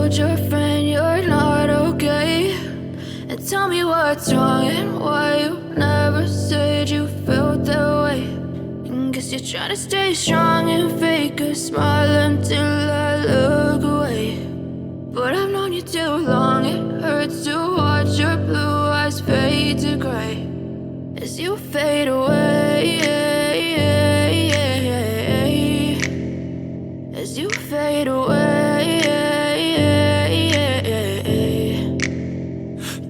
told your friend you're not okay? And tell me what's wrong and why you never said you felt that way. And guess you're trying to stay strong and fake a smile until I look away. But I've known you too long, it hurts to watch your blue eyes fade to gray as you fade away, as you fade away.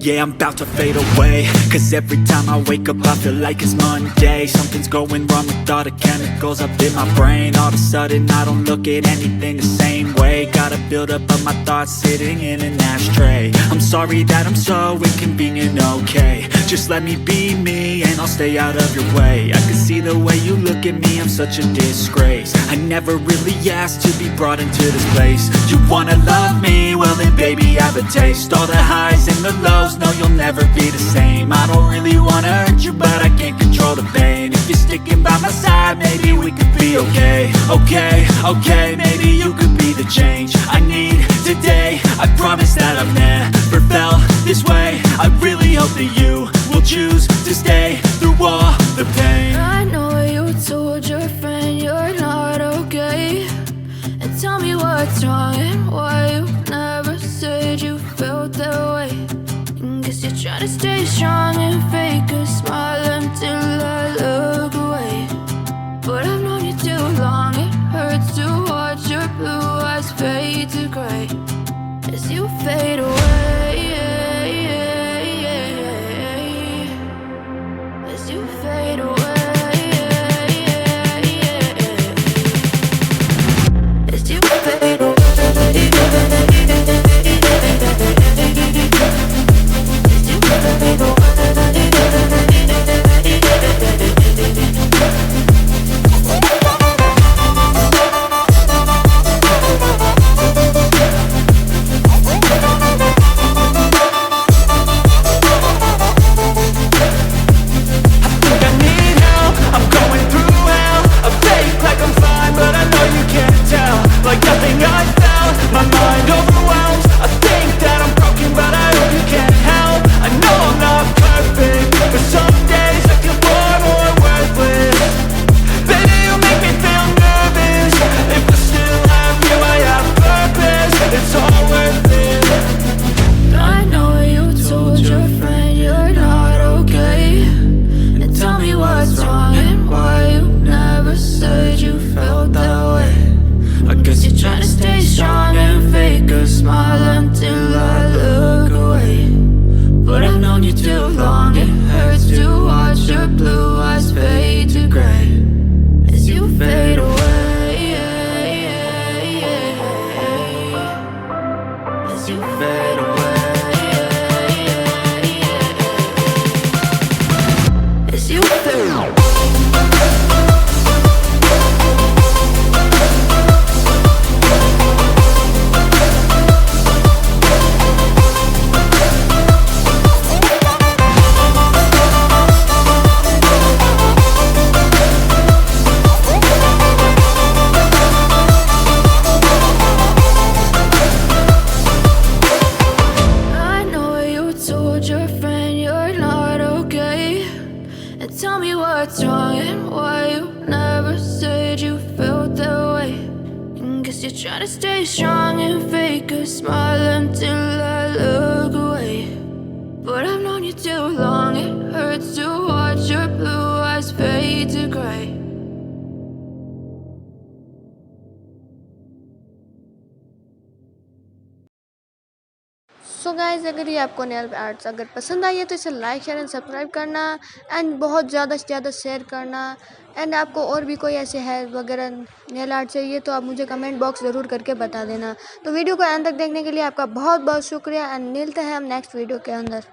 Yeah, I'm about to fade away, cause every time I wake up I feel like it's Monday. Something's going wrong with all the chemicals up in my brain. All of a sudden I don't look at anything the same way. Got a buildup of my thoughts sitting in an ashtray. I'm sorry that I'm so inconvenient, okay? Just let me be me and I'll stay out of your way. I can see the way you look at me, I'm such a disgrace. I never really asked to be brought into this place. You wanna love me? Well then baby, have a taste. All the highs and the lows, no, you'll never be the same. I don't really wanna hurt you, but I can't control the pain. If you're sticking by my side, maybe we could be okay. Okay, maybe you could be the change I need today. I promise that I've never felt this way. I really hope that you will choose to stay through all the pain. I know you told your friend you're not okay. And tell me what's wrong and why you never said you felt that way. Guess you're trying to stay strong and fake a smile until I look away. But I've known you too long, it hurts to watch your blue eyes fade to gray as you fade away, as you fade away, as you fade away. Tell me what's wrong and why you never said you felt that way. And guess you're trying to stay strong and fake a smile until I look away. But I've known you too long, it hurts to watch your blue eyes fade to gray. So guys, अगर ये आपको nail arts अगर पसंद आई है तो इसे like share and subscribe करना and बहुत ज़्यादा से ज़्यादा शेयर करना। एंड आपको और भी कोई ऐसे हेयर वगैरह नेल आर्ट चाहिए तो आप मुझे कमेंट बॉक्स ज़रूर करके बता देना। तो वीडियो को अंत तक देखने के लिए आपका बहुत बहुत शुक्रिया एंड मिलते हैं हम नेक्स्ट वीडियो के अंदर।